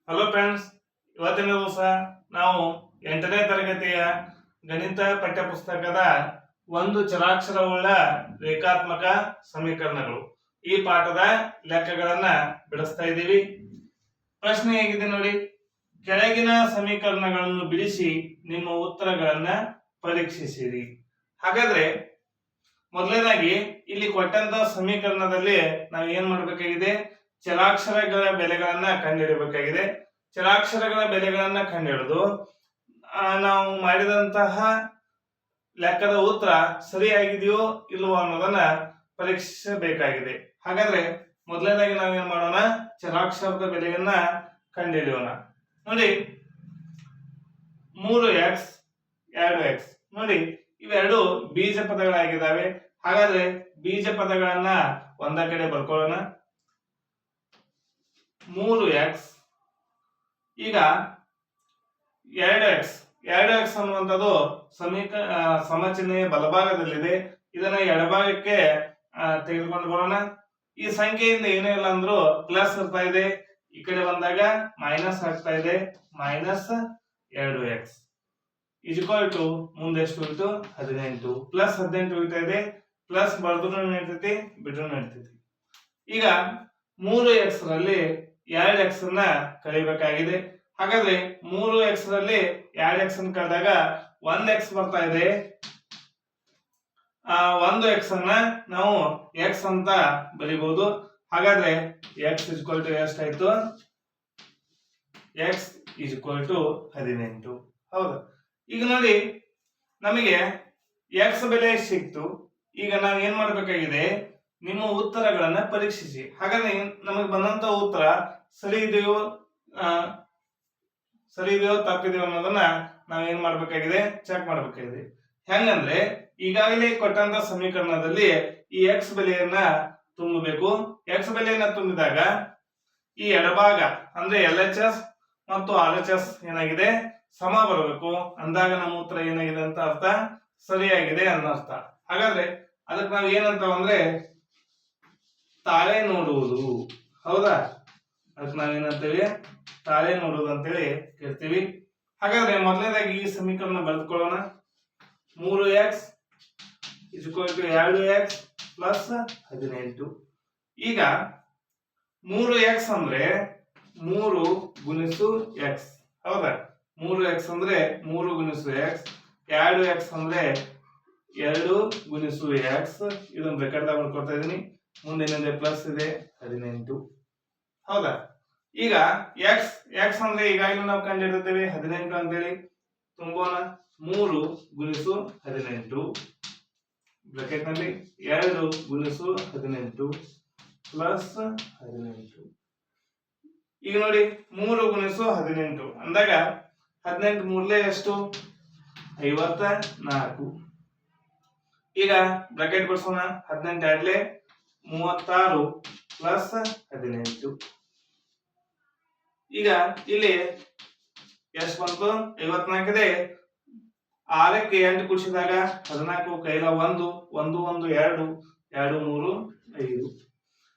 Hello friends, ಇವತ್ತಿನ ದಿವಸ ನಾವು 8ನೇ ತರಗತಿಯ ಗಣಿತ ಪಠ್ಯಪುಸ್ತಕದ ಒಂದು ಚರಾಕ್ಷರವುಳ್ಳ ರೇಖಾತ್ಮಕ ಸಮೀಕರಣಗಳು ಈ ಪಾಠದ ಲೆಕ್ಕಗಳನ್ನ ಬಿಡಿಸ್ತಾ ಇದ್ದೀವಿ. ಪ್ರಶ್ನೆ ಹೇಗಿದೆ ನೋಡಿ. ಕೆಳಗಿನ ಸಮೀಕರಣಗಳನ್ನು ಬಿಡಿಸಿ ನಿಮ್ಮ ಉತ್ತರಗಳನ್ನ ಪರೀಕ್ಷಿಸಿರಿ. ಹಾಗಾದ್ರೆ ಮೊದಲನೇದಾಗಿ ಇಲ್ಲಿ ಕೊಟ್ಟಂತ ಸಮೀಕರಣದಲ್ಲಿ ನಾವು ಏನ್ ಮಾಡಬೇಕಾಗಿದೆ, ಚರಾಕ್ಷರಗಳ ಬೆಲೆಗಳನ್ನ ಕಂಡುಹಿಡಬೇಕಾಗಿದೆ. ಚರಾಕ್ಷರಗಳ ಬೆಲೆಗಳನ್ನ ಕಂಡುಹಿಡಿದು ನಾವು ಮಾಡಿದಂತಹ ಲೆಕ್ಕದ ಉತ್ತರ ಸರಿಯಾಗಿದೆಯೋ ಇಲ್ವೋ ಅನ್ನೋದನ್ನ ಪರೀಕ್ಷಿಸಬೇಕಾಗಿದೆ. ಹಾಗಾದ್ರೆ ಮೊದಲನೇದಾಗಿ ನಾವೇನ್ ಮಾಡೋಣ, ಚರಾಕ್ಷರದ ಬೆಲೆಯನ್ನ ಕಂಡುಹಿಡಿಯೋಣ. ನೋಡಿ, 3x 2x ನೋಡಿ, ಇವೆರಡು ಬೀಜ ಪದಗಳಾಗಿದ್ದಾವೆ. ಹಾಗಾದ್ರೆ ಬೀಜ ಪದಗಳನ್ನ ಒಂದ ಕಡೆ ಬರ್ಕೊಳ್ಳೋಣ. 3x ಈಗ 2x ಅನ್ನುವಂಥದ್ದು ಸಮಚಿಹ್ನೆಯ ಬಲಭಾಗದಲ್ಲಿದೆ. ಇದನ್ನ ಎಡಭಾಗಕ್ಕೆ ತೆಗೆದುಕೊಂಡು ಬರೋಣ. ಈ ಸಂಖ್ಯೆಯಿಂದ ಏನೂ ಇಲ್ಲ ಅಂದ್ರೂ ಪ್ಲಸ್ ಇರ್ತಾ ಇದೆ, ಈ ಕಡೆ ಬಂದಾಗ ಮೈನಸ್ ಆಗ್ತಾ ಇದೆ. -2x ಈಕ್ವಲ್ ಟು ಮುಂದೆ ಎಷ್ಟು ಉಳಿತು, 18 ಪ್ಲಸ್ 18 ಉಳಿತಾ ಇದೆ. ಪ್ಲಸ್ ಬರ್ದ್ರು ನಡೀತೈತಿ, ಬಿಟ್ರು ನಡೀತೈತಿ. ಈಗ 3x ರಲ್ಲಿ 2x ಅನ್ನ ಕಳಿಬೇಕಾಗಿದೆ. ಹಾಗಾದ್ರೆ 3x ರಲ್ಲಿ 2x ಅನ್ನು ಕಳೆದಾಗ 1x ಬರ್ತಾ ಇದೆ. 1x ಅನ್ನ ನಾವು x ಅಂತ ಬರೀಬಹುದು. ಹಾಗಾದ್ರೆ x ಈಕ್ವಲ್ ಟು ಎಷ್ಟಾಯ್ತು, x ಈಕ್ವಲ್ ಟು 18. ಹೌದಾ? ಈಗ ನೋಡಿ, ನಮಗೆ x ಬೆಲೆ ಸಿಕ್ತು. ಈಗ ನಾವು ಏನ್ ಮಾಡ್ಬೇಕಾಗಿದೆ, ನಿಮ್ಮ ಉತ್ತರಗಳನ್ನ ಪರೀಕ್ಷಿಸಿ. ಹಾಗಾದ್ರೆ ನಮಗೆ ಬಂದಂತ ಉತ್ತರ ಸರಿ ಇದೆಯೋ ತಪ್ಪಿದೆಯೋ ಅನ್ನೋದನ್ನ ನಾವೇನ್ ಮಾಡ್ಬೇಕಾಗಿದೆ, ಚೆಕ್ ಮಾಡ್ಬೇಕಾಗಿದೆ. ಹೆಂಗಂದ್ರೆ ಈಗಾಗಲೇ ಕೊಟ್ಟಂತ ಸಮೀಕರಣದಲ್ಲಿ ಈ x ಬೆಲೆಯನ್ನ ತುಂಬಬೇಕು. x ಬೆಲೆಯನ್ನ ತುಂಬಿದಾಗ ಈ ಎಡಭಾಗ ಅಂದ್ರೆ LHS ಮತ್ತು RHS ಏನಾಗಿದೆ, ಸಮ ಬರಬೇಕು. ಅಂದಾಗ ನಮ್ಮ ಉತ್ತರ ಏನಾಗಿದೆ ಅಂತ ಅರ್ಥ, ಸರಿಯಾಗಿದೆ ಅನ್ನೋ ಅರ್ಥ. ಹಾಗಾದ್ರೆ ಅದಕ್ಕೆ ನಾವು ಏನಂತ ಅಂದ್ರೆ ತಾಳೆ ನೋಡುವುದು. ಹೌದಾ? ಅದಕ್ಕೆ ನಾವೇನಂತೇಳಿ, ತಾಳೆ ನೋಡುವುದು ಅಂತೇಳಿ ಕೇಳ್ತೀವಿ. ಹಾಗಾದ್ರೆ ಮೊದಲನೇದಾಗಿ ಈ ಸಮೀಕರಣ ಬರೆದುಕೊಳ್ಳೋಣ. 3x equal to 2x plus 18. ಈಗ 3x ಅಂದ್ರೆ 3 ಗುಣಿಸು x. ಹೌದಾ? 3x ಅಂದ್ರೆ 3 ಗುಣಿಸು x. 2x ಅಂದ್ರೆ 2 ಗುಣಿಸು x. ಇದನ್ನು ಬ್ರಾಕೆಟ್ದಾಗ ಬರ್ಕೊಳ್ತಾ ಇದೀನಿ. ಮುಂದೆ ಪ್ಲಸ್ ಇದೆ, 18. ಹೌದಾ? ಈಗ x ಅಂದ್ರೆ ಈಗಾಗಲೇ ನಾವು ಕಂಡುಹಿಡಿದಿದ್ದೇವೆ 18 ಅಂತೇಳಿ. ತುಂಬೋಣ. 3 ಗುಣಿಸು 18 ಬ್ರಾಕೆಟ್ ನಲ್ಲಿ 2 ಗುಣಿಸು 18 ಪ್ಲಸ್ 18. ಈಗ ನೋಡಿ, 3 ಗುಣಿಸು 18 ಅಂದಾಗ 18 ಮೂರಲೇ ಎಷ್ಟು, 54. ಈಗ ಬ್ರಾಕೆಟ್ ಬಿಡಿಸೋಣ. 18 ಎರಡ್ಲೆ 36 ಪ್ಲಸ್ 18. ಈಗ ಇಲ್ಲಿ ಎಷ್ಟು ಬಂತು, 54 ಇದೆ. 6ಕ್ಕೆ 8 ಕೂಡಿಸಿದಾಗ 14, ಕೈಲ 1 1 1 2 2 3 5.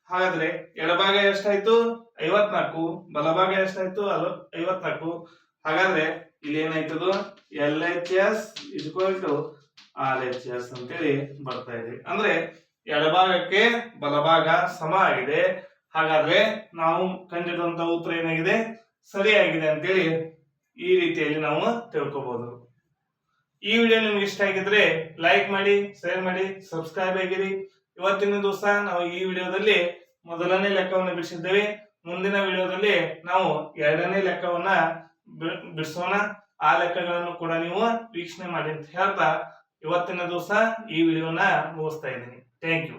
ಹಾಗಾದ್ರೆ ಎಡಭಾಗ ಎಷ್ಟಾಯ್ತು, 54. ಬಲಭಾಗ ಎಷ್ಟಾಯ್ತು, 54. ಹಾಗಾದ್ರೆ ಇಲ್ಲಿ ಏನಾಯ್ತದು, LHS ಈಕ್ವಲ್ ಟು RHS ಅಂತೇಳಿ ಬರ್ತಾ ಇದೆ. ಅಂದ್ರೆ ಎಡಭಾಗಕ್ಕೆ ಬಲಭಾಗ ಸಮ ಆಗಿದೆ. ಹಾಗಾದ್ರೆ ನಾವು ಕಂಡಿರುವಂತಹ ಉತ್ತರ ಏನಾಗಿದೆ, ಸರಿಯಾಗಿದೆ ಅಂತೇಳಿ ಈ ರೀತಿಯಲ್ಲಿ ನಾವು ತಿಳ್ಕೊಬಹುದು. ಈ ವಿಡಿಯೋ ನಿಮ್ಗೆ ಇಷ್ಟ ಆಗಿದ್ರೆ ಲೈಕ್ ಮಾಡಿ, ಶೇರ್ ಮಾಡಿ, ಸಬ್ಸ್ಕ್ರೈಬ್ ಆಗಿರಿ. ಇವತ್ತಿನ ದಿವಸ ನಾವು ಈ ವಿಡಿಯೋದಲ್ಲಿ ಮೊದಲನೇ ಲೆಕ್ಕವನ್ನು ಬಿಡಿಸಿದ್ದೇವೆ. ಮುಂದಿನ ವಿಡಿಯೋದಲ್ಲಿ ನಾವು ಎರಡನೇ ಲೆಕ್ಕವನ್ನ ಬಿಡಿಸೋಣ. ಆ ಲೆಕ್ಕಗಳನ್ನು ಕೂಡ ನೀವು ವೀಕ್ಷಣೆ ಮಾಡಿ ಅಂತ ಹೇಳ್ತಾ ಇವತ್ತಿನ ದಿವಸ ಈ ವಿಡಿಯೋನ ಮುಗಿಸ್ತಾ ಇದ್ದೀನಿ. Thank you.